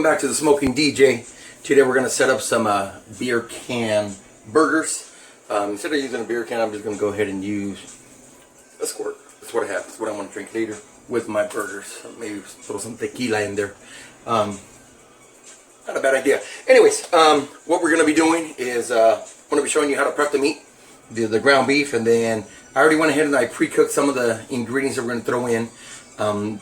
welcome back to the Smoking DJ. Today we're going to set up some beer can burgers. Instead of using a beer can, I'm just going to go ahead and use a squirt. That's what I have. That's what I want to drink later with my burgers. Maybe throw some tequila in there. Not a bad idea. Anyways, what we're going to be doing is I'm going to be showing you how to prep the meat, the ground beef, and then I already went ahead and I pre-cooked some of the ingredients that we're going to throw in.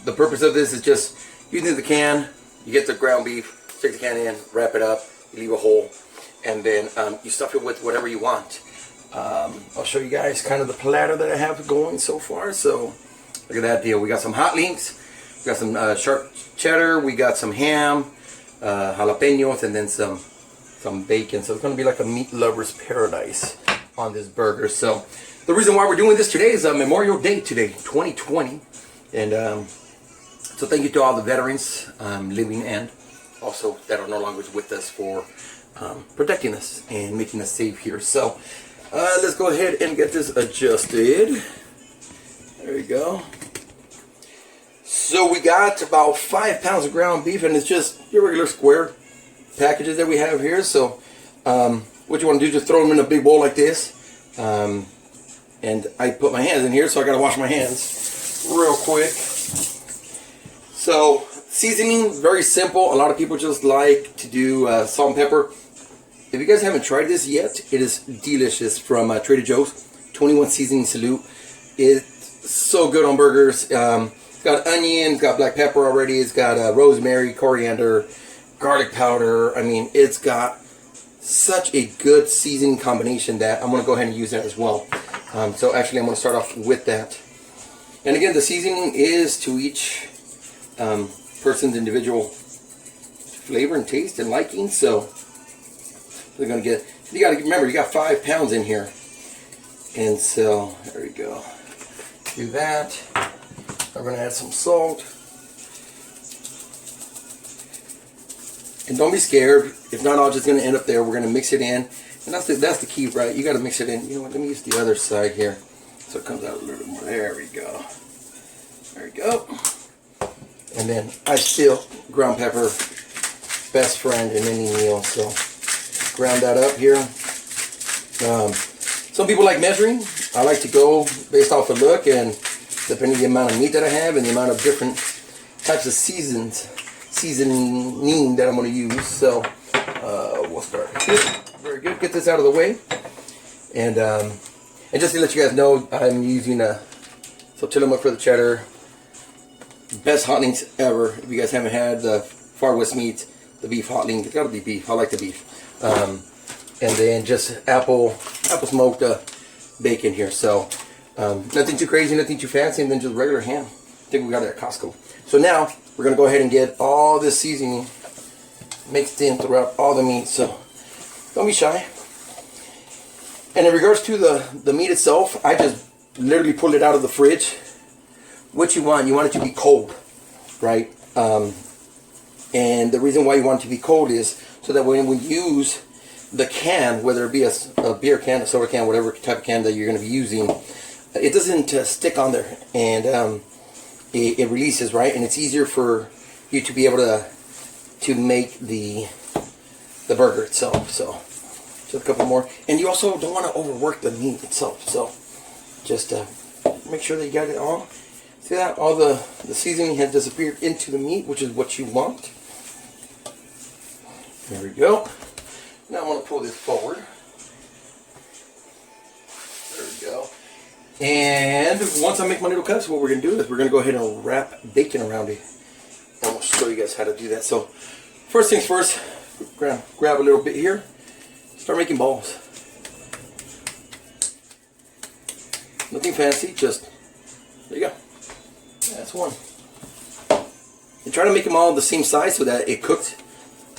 The purpose of this is just using the can. You get the ground beef, stick the can in, wrap it up, you leave a hole, and then you stuff it with whatever you want. I'll show you guys kind of the platter that I have going so far. So look at that deal. We got some hot links, we got some sharp cheddar, we got some ham, jalapenos, and then some bacon. So it's going to be like a meat lover's paradise on this burger. So the reason why we're doing this today is Memorial Day today, 2020, and so thank you to all the veterans, living and also that are no longer with us, for protecting us and making us safe here. So let's go ahead and get this adjusted. There we go. So we got about 5 pounds of ground beef, and it's just your regular square packages that we have here. So what you want to do is just throw them in a big bowl like this. And I put my hands in here, so I got to wash my hands real quick. So seasoning, very simple. A lot of people just like to do salt and pepper. If you guys haven't tried this yet, it is delicious from Trader Joe's. 21 Seasoning Salute. It's so good on burgers. It's got onion, it's got black pepper already, it's got rosemary, coriander, garlic powder. I mean, it's got such a good seasoning combination that I'm going to go ahead and use that as well. So actually I'm going to start off with that. And again, the seasoning is to each person's individual flavor and taste and liking. So they're going to get, you got to remember, you got 5 pounds in here. And so there we go. Do that. I'm going to add some salt. And don't be scared. If not, all just going to end up there. We're going to mix it in. And that's the key, right? You got to mix it in. You know what? Let me use the other side here, so it comes out a little bit more. There we go. There we go. And then I still ground pepper, best friend in any meal. So ground that up here. Some people like measuring. I like to go based off the look, and depending on the amount of meat that I have and the amount of different types of seasoning that I'm going to use. So we'll start here. Very good. Get this out of the way, and just to let you guys know, I'm using so Tillamook for the cheddar. Best hot links ever. If you guys haven't had the Far West Meats, the beef hot link, it's got to be beef. I like the beef. And then just apple smoked bacon here. So nothing too crazy, nothing too fancy, and then just regular ham. I think we got it at Costco. So now we're gonna go ahead and get all this seasoning mixed in throughout all the meat. So don't be shy. And in regards to the meat itself, I just literally pulled it out of the fridge. What you want it to be cold, right? And the reason why you want it to be cold is so that when we use the can, whether it be a beer can, a soda can, whatever type of can that you're going to be using, it doesn't stick on there, and it releases, right? And it's easier for you to be able to make the burger itself. So just a couple more, and you also don't want to overwork the meat itself. So just make sure that you got it all. See that? All the seasoning has disappeared into the meat, which is what you want. There we go. Now I'm going to pull this forward. There we go. And once I make my little cuts, what we're going to do is we're going to go ahead and wrap bacon around it. And we'll show you guys how to do that. So first things first, grab a little bit here. Start making balls. Nothing fancy, just, there you go. That's one. And try to make them all the same size so that it cooked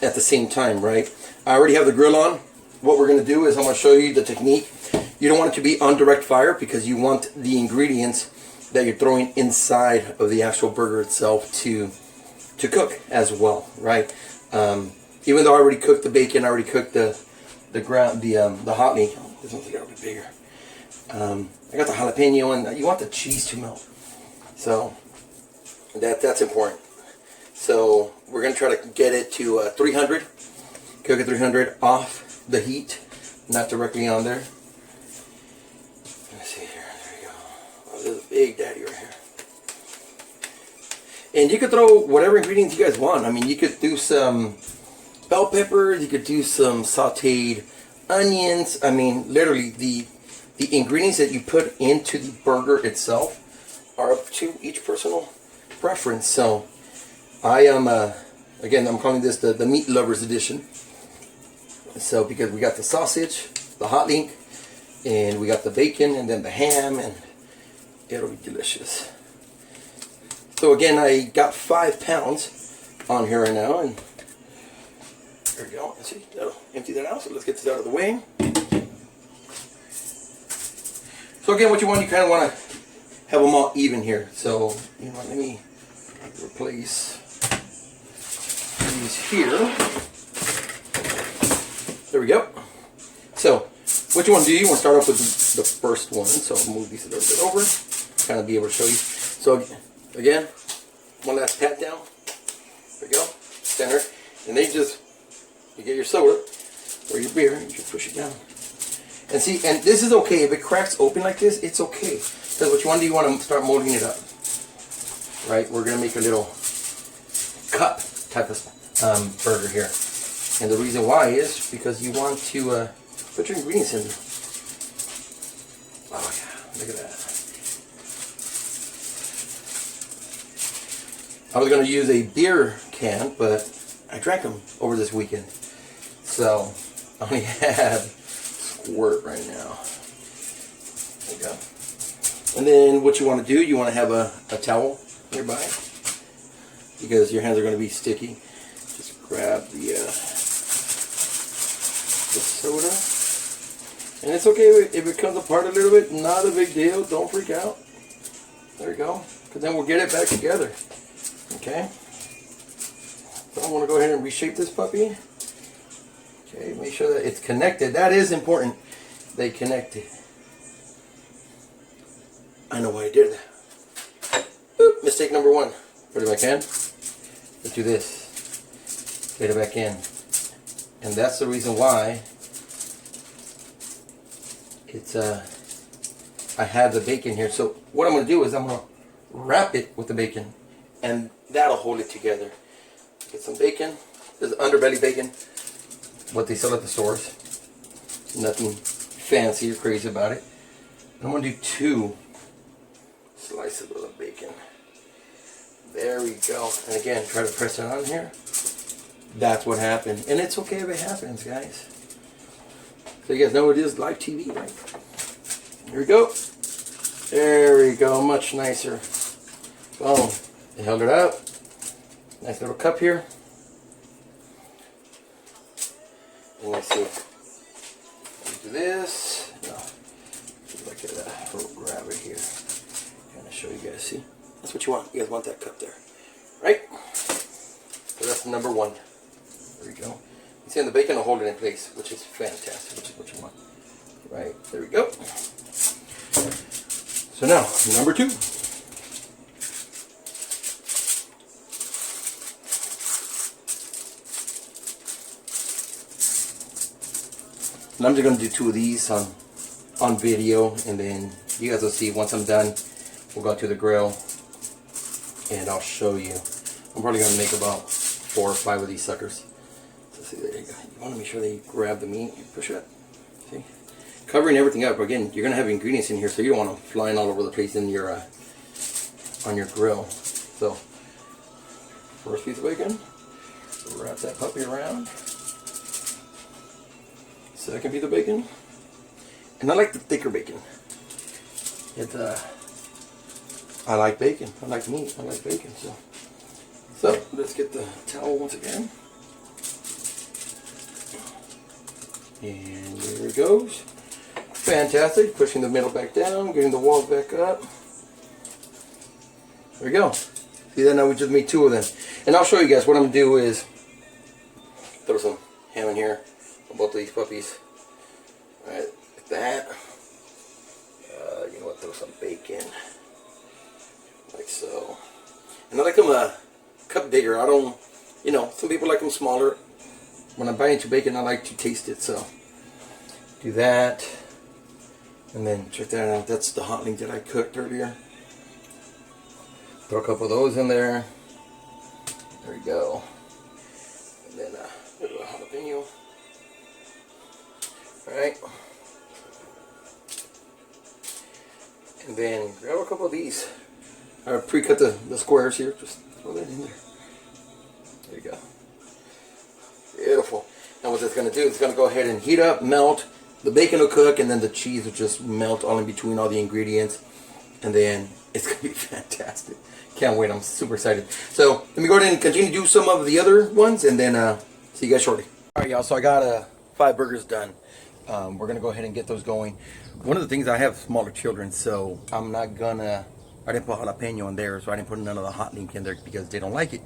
at the same time, right? I already have the grill on. What we're going to do is I'm going to show you the technique. You don't want it to be on direct fire because you want the ingredients that you're throwing inside of the actual burger itself to cook as well, right? Even though I already cooked the bacon, I already cooked the hot meat. This one's a little bit bigger. I got the jalapeno, and you want the cheese to melt. So that's important. So we're going to try to get it to 300. Cook at 300 off the heat, not directly on there. Let's see here. There you go. Oh, there's a big daddy right here. And you could throw whatever ingredients you guys want. I mean, you could do some bell peppers. You could do some sauteed onions. I mean, literally the ingredients that you put into the burger itself are up to each personal preference. So I am, again, I'm calling this the meat lovers edition. So because we got the sausage, the hot link, and we got the bacon, and then the ham, and it'll be delicious. So again, I got 5 pounds on here right now, and there we go. Let's see, that'll empty that out. So let's get this out of the way. So again, what you want, you kind of want to have them all even here. So you know, let me replace these here. There we go. So, what you want to do, you want to start off with the first one. So, I'll move these a little bit over, kind of be able to show you. So, again, one last pat down. There we go. Center. And then you get your soda or your beer, and you just push it down. And see, and this is okay. If it cracks open like this, it's okay. Because what you want to do, you want to start molding it up. Right? We're going to make a little cup type of burger here. And the reason why is because you want to put your ingredients in there. Oh yeah, look at that. I was going to use a beer can, but I drank them over this weekend. So I only have squirt right now. There you go. And then what you want to do, you want to have a towel nearby because your hands are going to be sticky. Just grab the soda, and it's okay if it comes apart a little bit, not a big deal, don't freak out. There you go, because then we'll get it back together. Okay, so I'm going to go ahead and reshape this puppy. Okay, make sure that it's connected. That is important, they connected. I know why I did that. Oop, mistake number 1. Put it back in. Let's do this. Get it back in. And that's the reason why it's I have the bacon here. So what I'm going to do is I'm going to wrap it with the bacon, and that'll hold it together. Get some bacon. This is underbelly bacon, what they sell at the stores. Nothing fancy or crazy about it. And I'm going to do 2 slices of the bacon. There we go. And again, try to press it on here. That's what happened. And it's okay if it happens, guys. So you guys know it is live TV, right? Here we go. There we go. Much nicer. Boom. They held it up. Nice little cup here. And let's see. Let's do this. No. Look at that. We'll grab it here. Kind of show you guys. See? That's what you want. You guys want that cup there. Right? So that's number 1. There we go. You see, the bacon will hold it in place, which is fantastic, which is what you want. Right, there we go. So now, number 2. And I'm just going to do 2 of these on video, and then you guys will see once I'm done, we'll go to the grill, and I'll show you. I'm probably going to make about 4 or 5 of these suckers. See, there you go. You want to make sure that you grab the meat and push it. See? Covering everything up. Again, you're going to have ingredients in here, so you don't want them flying all over the place in your on your grill. So, first piece of bacon. Wrap that puppy around. Second piece of bacon. And I like the thicker bacon. I like bacon. I like meat. I like bacon. So let's get the towel once again. And there it goes. Fantastic. Pushing the middle back down, getting the walls back up. There we go. See that? Now we just made 2 of them. And I'll show you guys what I'm going to do is throw some ham in here on both of these puppies. Alright, like that. You know what? Throw some bacon. Like so. And I like them cut bigger. I don't, you know, some people like them smaller. When I buy into bacon, I like to taste it. So do that, and then check that out. That's the hot link that I cooked earlier. Throw a couple of those in there. There we go. And then a little jalapeno. All right. And then grab a couple of these. I pre-cut the squares here. Just throw that in there. There you go. Beautiful. Now what that's going to do, it's going to go ahead and heat up, melt. The bacon will cook, and then the cheese will just melt all in between all the ingredients. And then it's going to be fantastic. Can't wait. I'm super excited. So let me go ahead and continue to do some of the other ones, and then see you guys shortly. All right, y'all. So I got 5 burgers done. We're going to go ahead and get those going. One of the things, I have smaller children, so I'm not going to... I didn't put jalapeno in there, so I didn't put none of the hot link in there because they don't like it.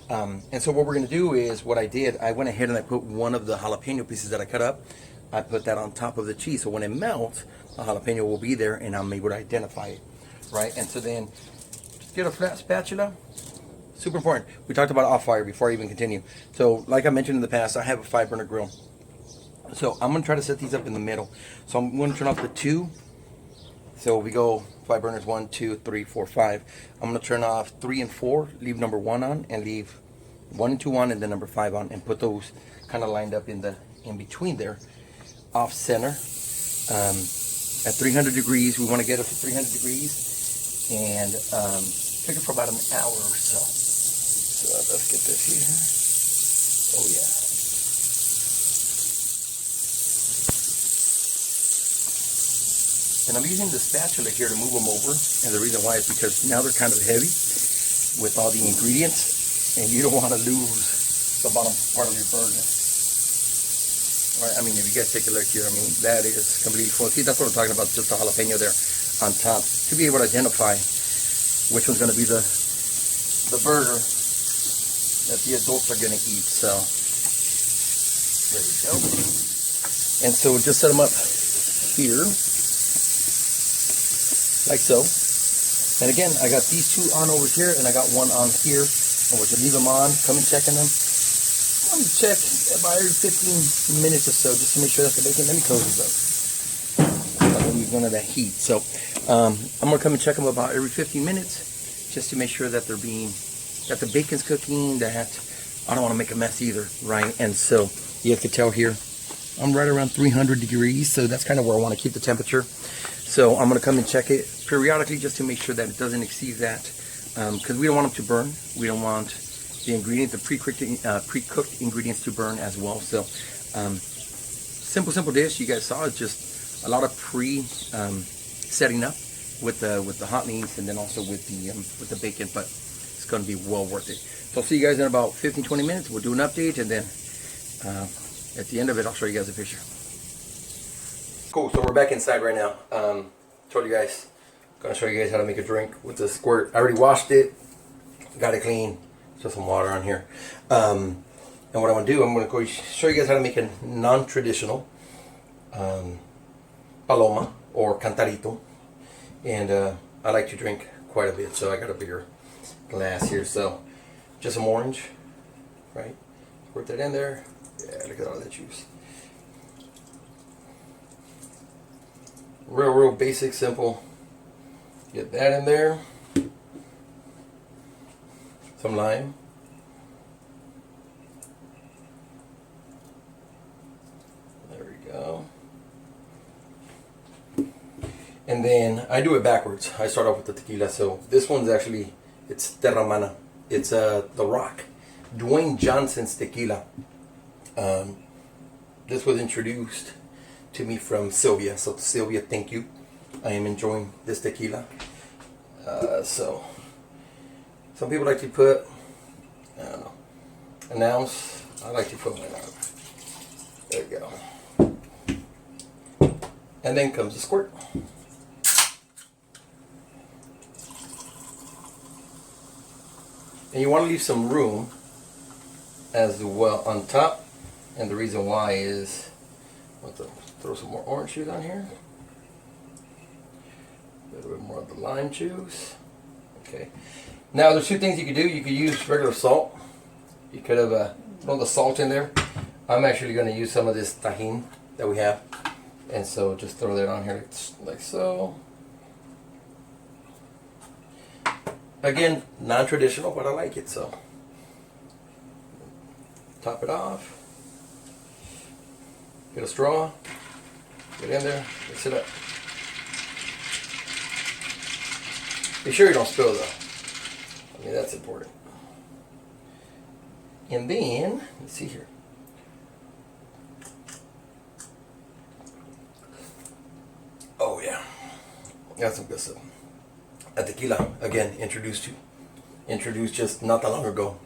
And so what we're going to do is, what I did, I went ahead and I put one of the jalapeno pieces that I cut up, I put that on top of the cheese. So when it melts, the jalapeno will be there and I'm able to identify it, right? And so then, just get a flat spatula. Super important. We talked about off fire before I even continue. So like I mentioned in the past, I have a 5-burner grill. So I'm going to try to set these up in the middle. So I'm going to turn off the 2. So we go 5 burners, 1, 2, 3, 4, 5. I'm going to turn off 3 and 4, leave number 1 on, and leave 1 and 2 on, and then number 5 on, and put those kind of lined up in between there, off center. At 300 degrees, we want to get it to 300 degrees, and cook it for about an hour or so. So let's get this here. Oh yeah. And I'm using the spatula here to move them over, and the reason why is because now they're kind of heavy with all the ingredients, and you don't want to lose the bottom part of your burger. Right? I mean, if you guys take a look here, I mean, that is completely full. See, that's what I'm talking about, just the jalapeno there on top, to be able to identify which one's going to be the burger that the adults are going to eat. So, there we go. And so just set them up here. Like so. And again, I got these 2 on over here, and I got 1 on here. And we'll just leave them on, come and check on them. I'm going to check about every 15 minutes or so, just to make sure that the bacon, let me close this up. Let me run out of that heat. So, I'm going to come and check them about every 15 minutes, just to make sure that that the bacon's cooking, that I don't want to make a mess either, right? And so, you have to tell here, I'm right around 300 degrees, so that's kind of where I want to keep the temperature. So I'm going to come and check it periodically just to make sure that it doesn't exceed that, because we don't want them to burn. We don't want the ingredients, the pre-cooked ingredients to burn as well. So simple dish. You guys saw, it's just a lot of setting up with the hot links, and then also with the bacon, but it's going to be well worth it. So I'll see you guys in about 15-20 minutes. We'll do an update, and then at the end of it, I'll show you guys a picture. Cool, so we're back inside right now. Told you guys, gonna show you guys how to make a drink with the squirt. I already washed it, got it clean, just some water on here. And what I'm gonna do, I'm gonna go show you guys how to make a non-traditional paloma or cantarito. And I like to drink quite a bit, so I got a bigger glass here. So just some orange, right? Squirt that in there. Yeah, look at all that juice. Real basic, simple. Get that in there. Some lime. There we go. And then I do it backwards. I start off with the tequila. So this one's actually, it's Terramana. It's The Rock. Dwayne Johnson's tequila. This was introduced to me from Sylvia. So Sylvia, thank you. I am enjoying this tequila. So some people like to put, I don't know, an ounce. I like to put 1 ounce. There we go. And then comes the squirt. And you want to leave some room as well on top. And the reason why is, throw some more orange juice on here. A little bit more of the lime juice. Okay. Now, there's two things you could do. You could use regular salt. You could have thrown the salt in there. I'm actually going to use some of this tahini that we have. And so just throw that on here like so. Again, non-traditional, but I like it, so. Top it off. Get a straw. Get in there. Mix it up. Be sure you don't spill though. I mean, that's important. And then, let's see here. Oh yeah, that's some good stuff. A tequila, again, introduced just not that long ago.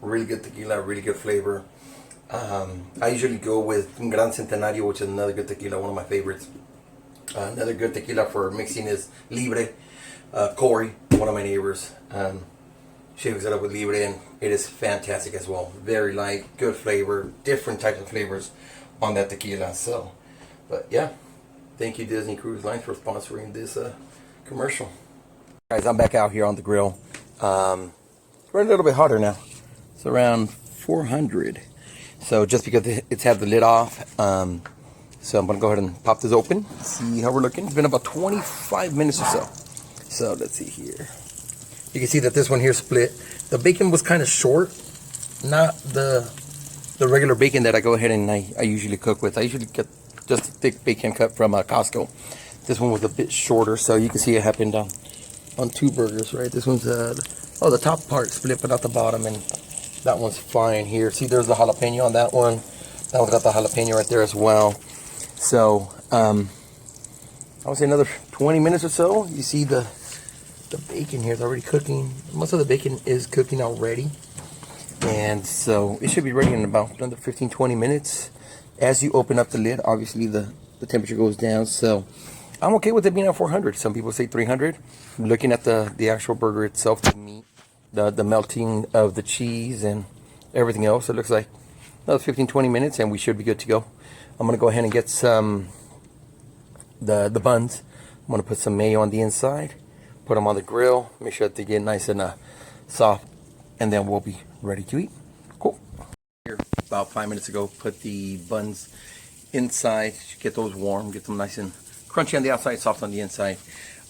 Really good tequila, really good flavor. I usually go with Gran Centenario, which is another good tequila, one of my favorites. Another good tequila for mixing is Libre. Corey, one of my neighbors, she hooks it up with Libre, and it is fantastic as well. Very light, good flavor, different types of flavors on that tequila. So, but yeah, thank you Disney Cruise Lines for sponsoring this commercial. Guys, I'm back out here on the grill. We're a little bit hotter now. It's around 400. So just because it's had the lid off, so I'm gonna go ahead and pop this open. See how we're looking. It's been about 25 minutes or so. So let's see here. You can see that this one here split. The bacon was kind of short, not the regular bacon that I go ahead and I usually cook with. I usually get just a thick bacon cut from Costco. This one was a bit shorter, so you can see it happened on two burgers, right? This one's the top part split, but not the bottom, and that one's fine here. See, there's the jalapeno on that one. That one's got the jalapeno right there as well. So I would say another 20 minutes or so. You see the bacon here is already cooking. Most of the bacon is cooking already, and so it should be ready in about another 15-20 minutes. As you open up the lid, obviously the temperature goes down, so I'm okay with it being at 400. Some people say 300. Looking at the actual burger itself, the meat, the melting of the cheese and everything else, it looks like another 15-20 minutes and we should be good to go. I'm gonna go ahead and get some the buns. I'm gonna put some mayo on the inside, put them on the grill, make sure that they get nice and soft, and then we'll be ready to eat. Cool. Here, about 5 minutes ago, put the buns inside, get those warm, get them nice and crunchy on the outside, soft on the inside.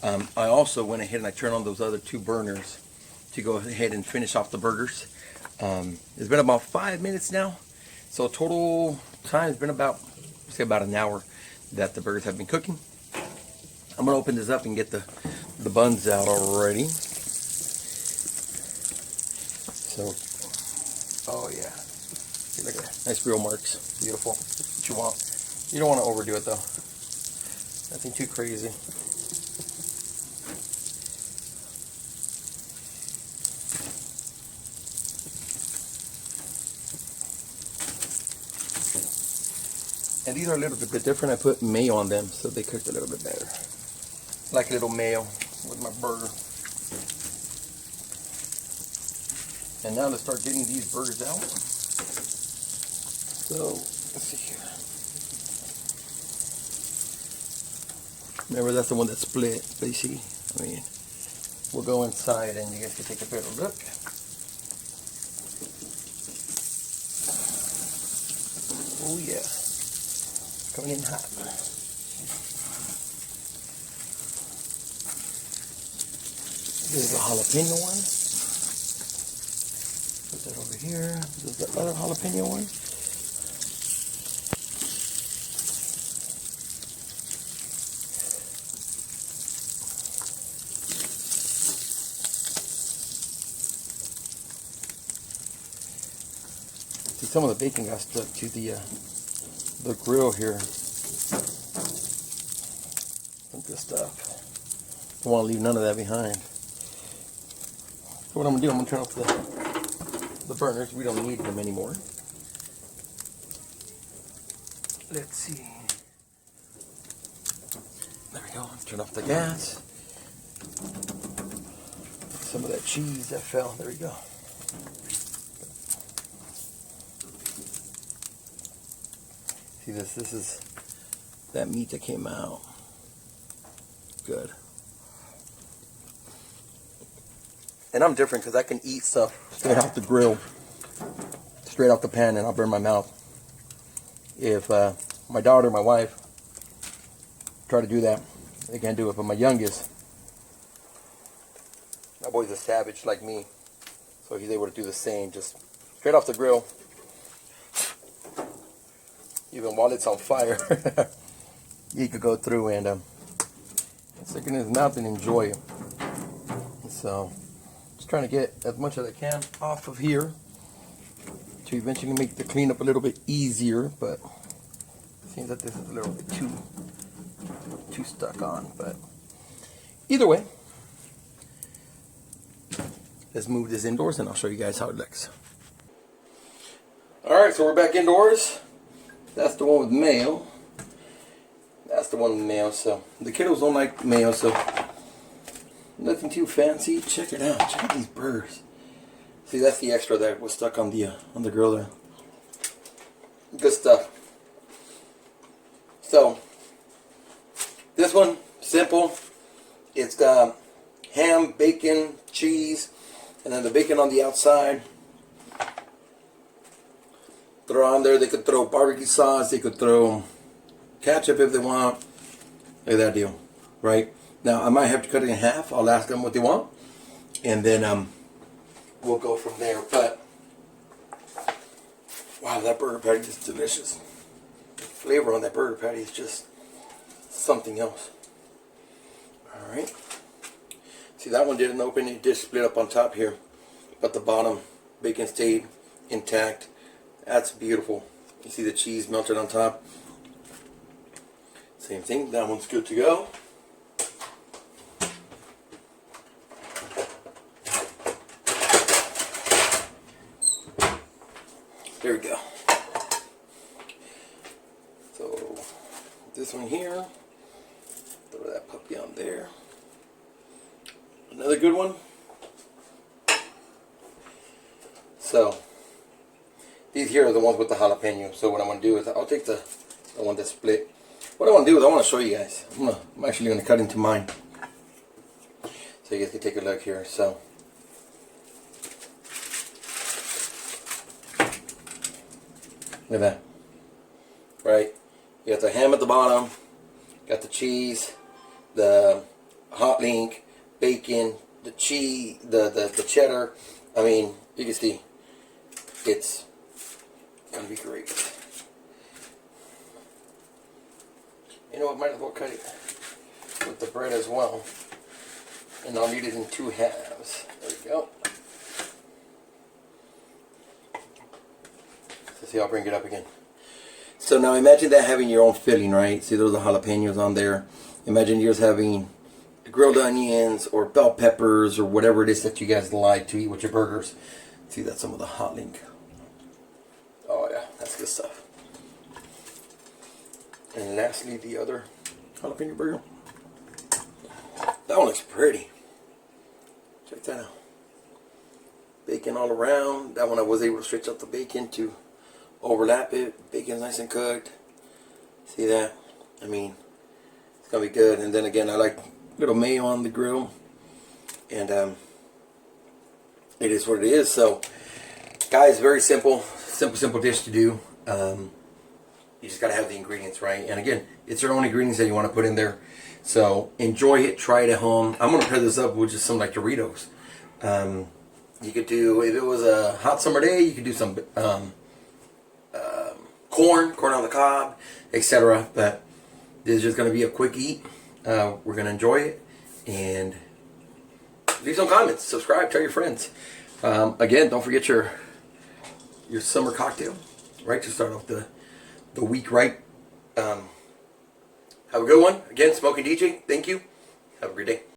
I also went ahead and I turned on those other two burners to go ahead and finish off the burgers. It's been about 5 minutes now, so total time has been about, say, about an hour that the burgers have been cooking. I'm gonna open this up and get the buns out already. So, oh yeah, see, look at that, nice grill marks, beautiful. What you want. You don't want to overdo it though. Nothing too crazy. And these are a little bit different. I put mayo on them so they cooked a little bit better. Like a little mayo with my burger. And now let's start getting these burgers out. So, let's see here. Remember, that's the one that split, but you see, I mean, we'll go inside and you guys can take a better look. Oh yeah, coming in hot. This is the jalapeno one. Put that over here. This is the other jalapeno one. See, some of the bacon got stuck to the grill here. Some good stuff. Don't want to leave none of that behind. So what I'm gonna do, I'm gonna turn off the burners. We don't need them anymore. Let's see. There we go. Turn off the gas. Some of that cheese that fell. There we go. See this? This is that meat that came out. Good. And I'm different because I can eat stuff straight off the grill, straight off the pan, and I'll burn my mouth. If my daughter, my wife, try to do that, they can't do it. But my youngest, that boy's a savage like me, so he's able to do the same, just straight off the grill, even while it's on fire. He could go through and stick it in his mouth and enjoy it. So, just trying to get as much as I can off of here to eventually make the cleanup a little bit easier, but it seems that this is a little bit too stuck on. But either way, let's move this indoors and I'll show you guys how it looks. Alright, so we're back indoors. That's the one with mayo. That's the one with mayo. So the kiddos don't like mayo, so nothing too fancy. Check it out. Check out these burgers. See, that's the extra that was stuck on the grill there. Good stuff. So this one, simple. It's got ham, bacon, cheese, and then the bacon on the outside. Throw on there. They could throw barbecue sauce. They could throw ketchup if they want. Look at that deal, right? Now I might have to cut it in half. I'll ask them what they want, and then we'll go from there. But wow, that burger patty is delicious. The flavor on that burger patty is just something else. All right. See, that one didn't open. It did split up on top here, but the bottom bacon stayed intact. That's beautiful. You see the cheese melted on top. Same thing. That one's good to go. There we go. So this one here, throw that puppy on there. Another good one. So these here are the ones with the jalapeno. So what I'm going to do is I'll take the one that's split. What I want to do is I want to show you guys. I'm actually going to cut into mine, so you guys can take a look here. So look at that. Right? You got the ham at the bottom, got the cheese, the hot link, bacon, the cheese, the cheddar. I mean, you can see it's gonna be great. You know what? Might as well cut it with the bread as well, and I'll eat it in 2 halves. There we go. So see, I'll bring it up again. So now imagine that having your own filling, right? See, those are jalapenos on there. Imagine yours having grilled onions or bell peppers or whatever it is that you guys like to eat with your burgers. See, that's some of the hot link. Oh yeah, that's good stuff. And lastly, the other jalapeno burger. That one looks pretty. Check that out. Bacon all around. That one I was able to stretch out the bacon to overlap it. Bacon's nice and cooked. See that? I mean, it's gonna be good. And then again, I like a little mayo on the grill. And it is what it is. So, guys, very simple dish to do. You just gotta have the ingredients, right? And again, it's your own ingredients that you want to put in there. So enjoy it, try it at home. I'm gonna pair this up with just some like Doritos. You could do, if it was a hot summer day, you could do some corn on the cob, etc. But this is just gonna be a quick eat. We're gonna enjoy it, and leave some comments, subscribe, tell your friends. Again, don't forget your summer cocktail, right? To start off the week right. Have a good one. Again, Smoking DJ, thank you. Have a great day.